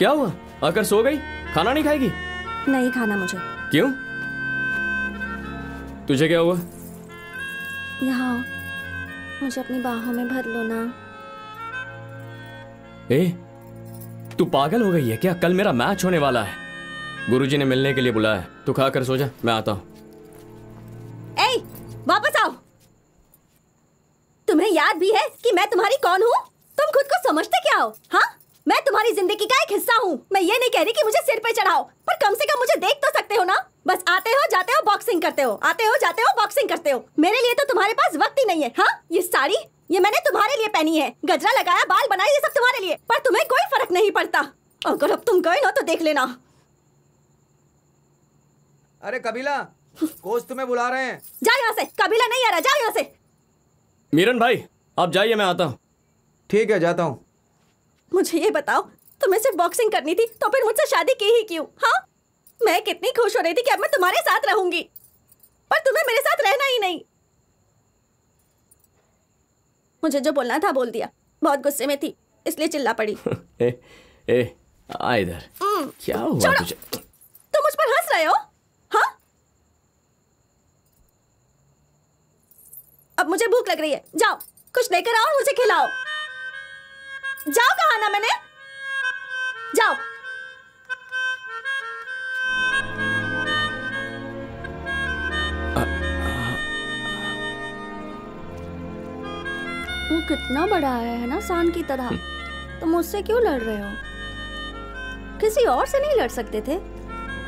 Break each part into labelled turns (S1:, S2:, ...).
S1: क्या हुआ? आकर सो गई? खाना नहीं खाएगी?
S2: नहीं खाना मुझे।
S1: क्यों? तुझे क्या हुआ?
S2: यहाँ मुझे अपनी बाहों में भर लो ना।
S1: ए, तू पागल हो गई है क्या? कल मेरा मैच होने वाला है, गुरुजी ने मिलने के लिए बुलाया है। तू खा कर सो जा, मैं आता हूँ।
S2: ए, वापस आओ। तुम्हें याद भी है कि मैं तुम्हारी कौन हूँ? तुम खुद को समझते क्या हो? हाँ, मैं तुम्हारी जिंदगी का एक हिस्सा हूँ। मैं ये नहीं कह रही कि मुझे सिर पे चढ़ाओ, पर कम से कम मुझे देख तो सकते हो ना। बस आते हो जाते हो बॉक्सिंग करते हो, आते हो जाते हो बॉक्सिंग करते हो। मेरे लिए तो तुम्हारे पास वक्त ही नहीं है। हाँ, ये साड़ी ये मैंने तुम्हारे लिए पहनी है, गजरा लगाया, बाल बनाए, ये सब तुम्हारे लिए, पर तुम्हें कोई फर्क नहीं पड़ता। अगर अब तुम गए ना तो देख लेना।
S3: अरे कबीला, कोच तुम्हें बुला रहे हैं।
S2: जा यहाँ से। कबीला नहीं आ रहा, जा यहाँ से।
S1: मीरन भाई आप जाइए, मैं आता हूँ।
S3: ठीक है, जाता हूँ।
S2: मुझे ये बताओ, तुम्हें सिर्फ बॉक्सिंग करनी थी तो फिर मुझसे शादी की ही क्यों? हाँ, मैं कितनी खुश हो रही थी कि अब मैं तुम्हारे साथ रहूंगी, पर तुम्हें मेरे साथ रहना ही नहीं। मुझे जो बोलना था बोल दिया। बहुत गुस्से में थी इसलिए चिल्ला पड़ी।
S1: ए, आ इधर। क्या हुआ तुझे?
S2: तुम मुझ पर हंस रहे हो? हाँ, अब मुझे भूख लग रही है, जाओ कुछ लेकर आओ, मुझे खिलाओ। जाओ, कहा ना मैंने, जाओ। वो कितना बड़ा है ना, सांड की तरह। तुम मुझसे क्यों लड़ रहे हो? किसी और से नहीं लड़ सकते थे?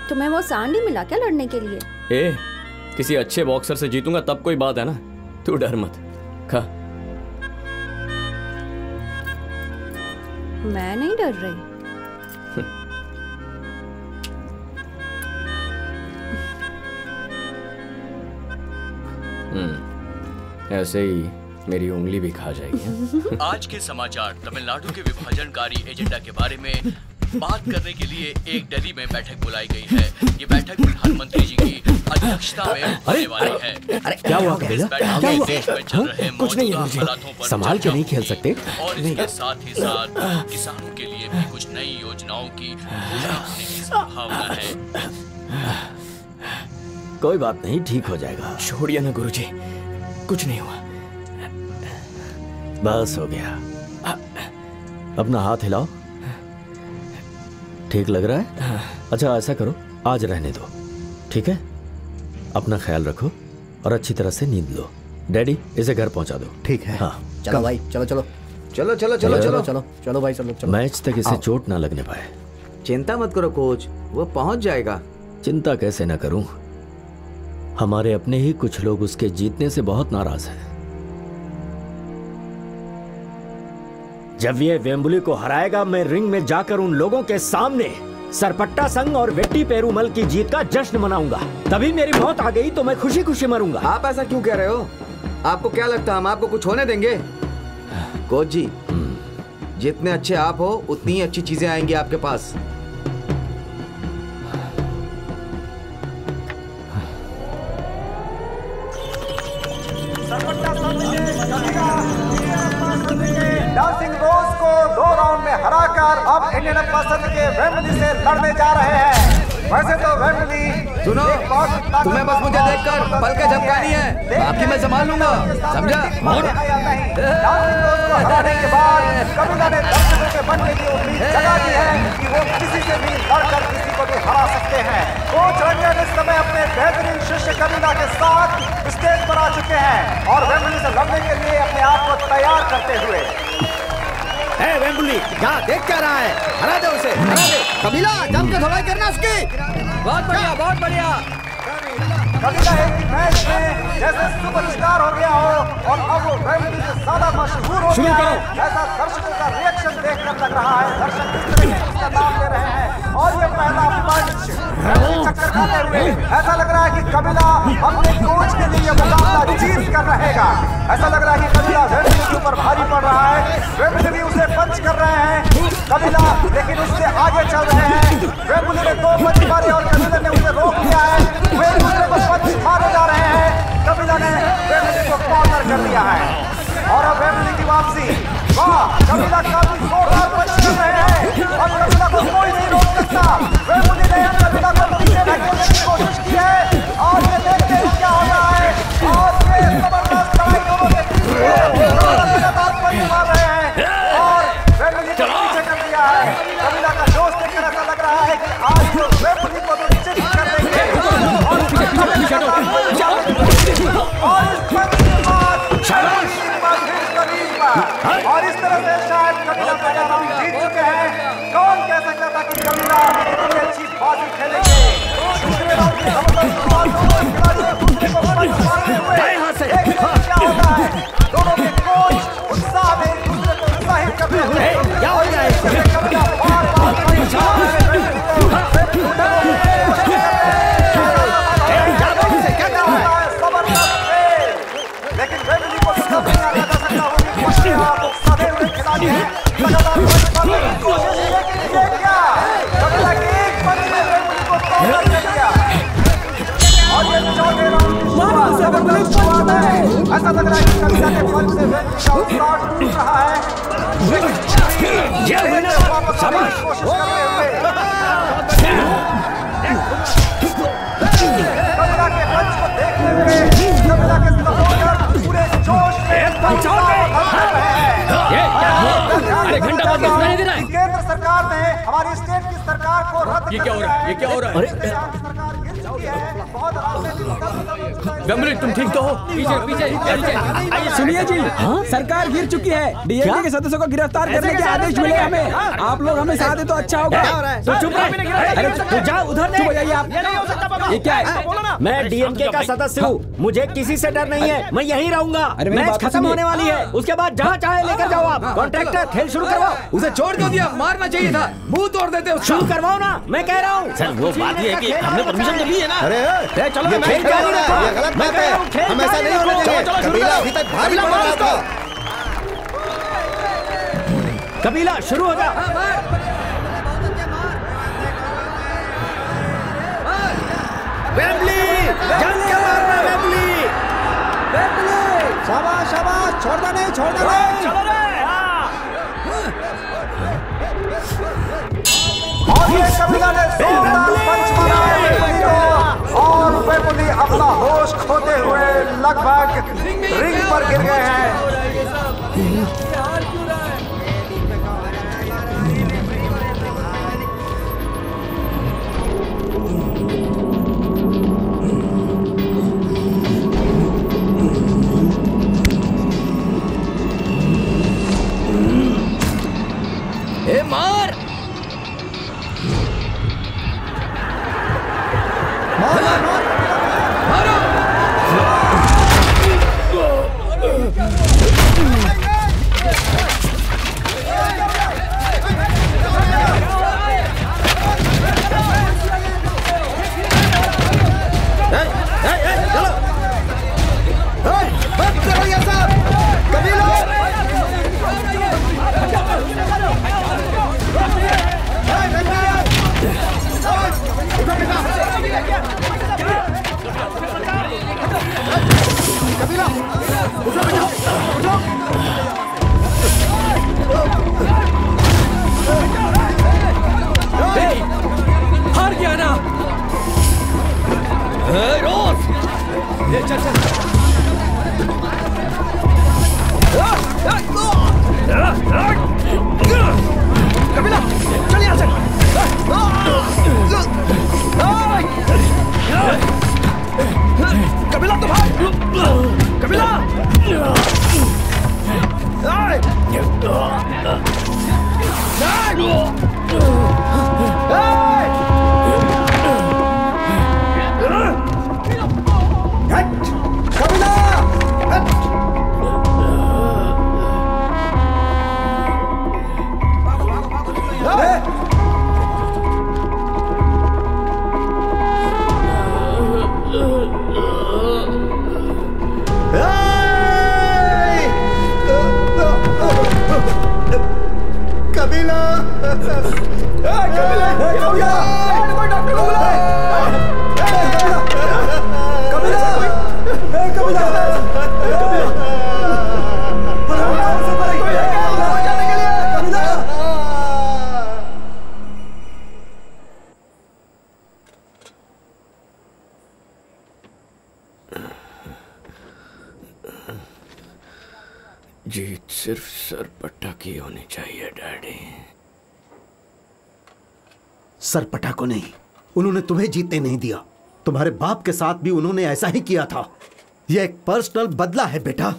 S2: तुम्हें वो सांड ही मिला क्या लड़ने के लिए?
S1: ए, किसी अच्छे बॉक्सर से जीतूंगा तब कोई बात है ना। तू डर मत, खा।
S2: मैं नहीं डर रही।
S1: ऐसे ही मेरी उंगली भी खा जाएगी।
S4: आज के समाचार तमिलनाडु के विभाजनकारी एजेंडा के बारे में बात करने के लिए एक दिल्ली में बैठक बुलाई गई है। ये बैठक प्रधानमंत्री जी की अध्यक्षता में होने वाली है।
S5: अरे क्या हुआ कबीला? क्या हुआ?
S4: देश में चल रहे
S5: कुछ नहीं है
S4: हालातों
S5: मुझे,
S4: पर
S5: संभाल के नहीं खेल सकते।
S4: और इसके साथ ही साथ किसानों के लिए भी कुछ नई योजनाओं की घोषणा होने की संभावना है।
S5: कोई बात नहीं, ठीक हो जाएगा।
S1: छोड़िए ना गुरुजी, कुछ नहीं हुआ।
S5: बस हो गया। अपना हाथ हिलाओ। ठीक लग रहा है? अच्छा ऐसा करो, आज रहने दो, ठीक है? अपना ख्याल रखो और अच्छी तरह से नींद लो। डैडी इसे घर पहुंचा दो।
S6: ठीक है।
S5: हाँ
S6: चलो भाई, चलो चलो
S3: चलो चलो चलो चलो
S6: चलो चलो भाई, चलो चलो।
S5: मैच तक इसे चोट ना लगने पाए।
S3: चिंता मत करो कोच, वो पहुंच जाएगा।
S5: चिंता कैसे ना करूं, हमारे अपने ही कुछ लोग उसके जीतने से बहुत नाराज हैं। जब ये वेम्बुली को हराएगा, मैं रिंग में जाकर उन लोगों के सामने सरपट्टा संघ और वेट्टी पेरूमल की जीत का जश्न मनाऊंगा। तभी मेरी मौत आ गई तो मैं खुशी खुशी मरूंगा।
S3: आप ऐसा क्यों कह रहे हो? आपको क्या लगता है हम आपको कुछ होने देंगे? कोच जी, जितने अच्छे आप हो उतनी ही अच्छी चीजें आएंगी आपके पास।
S7: डांसिंग रोज को 2 राउंड में हराकर अब इंडियन पसंद के वेम्बली से लड़ने जा रहे हैं। वैसे तो वेम्बली
S3: सुनो, तुम्हें बस मुझे देखकर पल के झपकानी है, बाकी मैं संभाल लूंगा, समझा?
S7: डांसिंग रोज को हराने के बाद कबीला ने दर्शकों के बनने की उम्मीद जगा दी है कि वो किसी से भी लड़कर किसी को भी हरा सकते हैं। कोच रंजन इस समय अपने बेहतरीन शिष्य कबीला के साथ स्टेज पर आ चुके हैं और वेम्बली से लड़ने के लिए अपने आप को तैयार करते हुए।
S6: वेम्बुली क्या देख क्या रहा है? हरा दे उसे, हरा दे। कबीला जम के धुलाई करना उसकी।
S3: बहुत बढ़िया, बहुत बढ़िया।
S7: कबीला एक ही मैच में जैसे सुपरस्टार हो गया हो और अब वो वेम्बली से ज्यादा मशहूर हो गया है, ऐसा दर्शकों का रिएक्शन देखकर लग रहा है। दर्शक किस तरह से उसका नाम ले रहे हैं और ये पहला पंच चक्कर खाते हुए ऐसा लग रहा है कि कबीला अपने कोच के लिए मुकाबला जीत कर रहेगा। ऐसा लग रहा है कि कबीला वेम्बली के ऊपर भारी पड़ रहा है। वेम्बली भी उसे पंच कर रहे हैं कबीला, लेकिन उससे आगे चल रहे हैं। वेम्बली ने 2 पंच मारे और कबीला ने उसे रोक लिया है। वे दूसरे को पंच मारे जा रहे हैं। कबीला ने वेम्बली को कॉर्नर कर दिया है और अब वेम्बली की वापसी। वाह, कबीला काफी जोरदार पंच कर रहे हैं और कबीला को कोई रहा है। कबीला का जोश देखकर ऐसा लग रहा है कि आज वो वेम्बली को तो चिट कर देंगे। और इस पंच के बाद और इस तरह से शायद कबीला पहला राउंड जीत चुके हैं। कौन कह सकता था कि कबीला इतनी अच्छी बाजी खेलेंगे। दूसरे राउंड की जबरदस्त शुरुआत, दोनों खिलाड़ी एक दूसरे को पंच मारते हुए देखने में क्या होता है। दोनों के कोच उत्साह में एक दूसरे को उत्साहित करते हुए क्या हो रहा है। कबीला बार-बार लेकिन वेम्बली को तो नहीं आना जा सकता। सदे हुए खिलाड़ी हैं, लगातार पंच मारने की कोशिश, लेकिन ये क्या, कबीला के एक पंच में वेम्बली को तोड़ दिया। और ये चौथे राउंड की शुरुआत है। ऐसा लग रहा है कि कबीला के पंच से वेम्बली का उत्साह टूट रहा है। वापस आने की कोशिश करते हुए कबीला के पंच को देखते हुए कबीला के सपोर्टर पूरे जोश में केंद्र सरकार ने हमारी स्टेट की सरकार को रद्द
S1: ये क्या हो रहा है? ये क्या हो रहा है?
S7: सरकार गिर चुकी है। बहुत आराम से
S1: वेम्बली तुम ठीक तो हो? पीछे पीछे
S8: सुनिए जी, सरकार गिर चुकी है। डीएमके के सदस्यों को गिरफ्तार करने के आदेश मिले हमें। आप लोग हमें साथ दे तो अच्छा होगा।
S5: तो चुप रहे। अरे तू जा उधर,
S8: चुप हो जाइए आप। ये क्या है?
S5: मैं डीएमके का सदस्य हूँ, मुझे किसी से डर नहीं है। मैं यहीं रहूंगा। मैच खत्म होने वाली है, उसके बाद जहाँ चाहे लेकर जाओ आप। कॉन्ट्रैक्टर खेल शुरू करवाओ।
S3: उसे छोड़ क्यों दिया? मारना चाहिए था, मुंह तोड़ देते उसका।
S5: शुरू करवाओ ना, मैं कह रहा हूँ।
S6: सर वो बात ये है कि हमने परमिशन तो ली है ना।
S3: अरे
S5: चलो
S3: ये खेल क्या हो रहा है? ये गलत बात है, हम ऐसा नहीं होने देंगे। कबीला अभी तक भारी लड़ रहा था।
S5: कबीला शुरू हो जा।
S3: वेम्बली जंग के मारना, वेम्बली।
S8: शाबाश शाबाश, छोड़ना नहीं, छोड़ना नहीं।
S5: चलो रे।
S7: और ये कबीला ने जोरदार पंच मारा है और वेम्बली अपना होश खोते हुए लगभग रिंग पर गिर गए हैं।
S3: ए मार
S1: हार गया ना। रोज चल चल।
S7: कबीला चल यहाँ से। कबीला तो भाग। कबीला
S1: जीत सिर्फ सरपट्टा की होनी चाहिए डैडी।
S9: सरपटा को नहीं, उन्होंने तुम्हें जीतने नहीं दिया। तुम्हारे बाप के साथ भी उन्होंने ऐसा ही किया था। यह एक पर्सनल बदला है बेटा।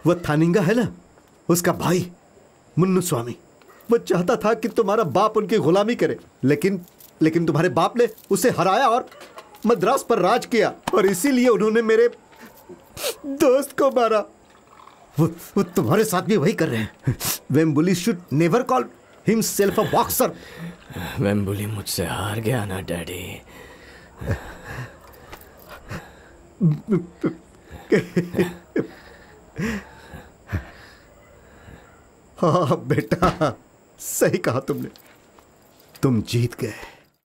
S9: वो थानिंगा है ना, उसका भाई मुन्नू स्वामी, वो चाहता था कि तुम्हारा बाप उनकी गुलामी करे, लेकिन तुम्हारे बाप ने उसे हराया और मद्रास पर राज किया, और इसीलिए उन्होंने मेरे दोस्त को मारा। वो तुम्हारे साथ भी वही कर रहे हैं। Vembuli should never call himself a boxer.
S1: Vembuli मुझसे हार गया ना डैडी।
S9: हाँ बेटा, सही कहा तुमने, तुम जीत गए।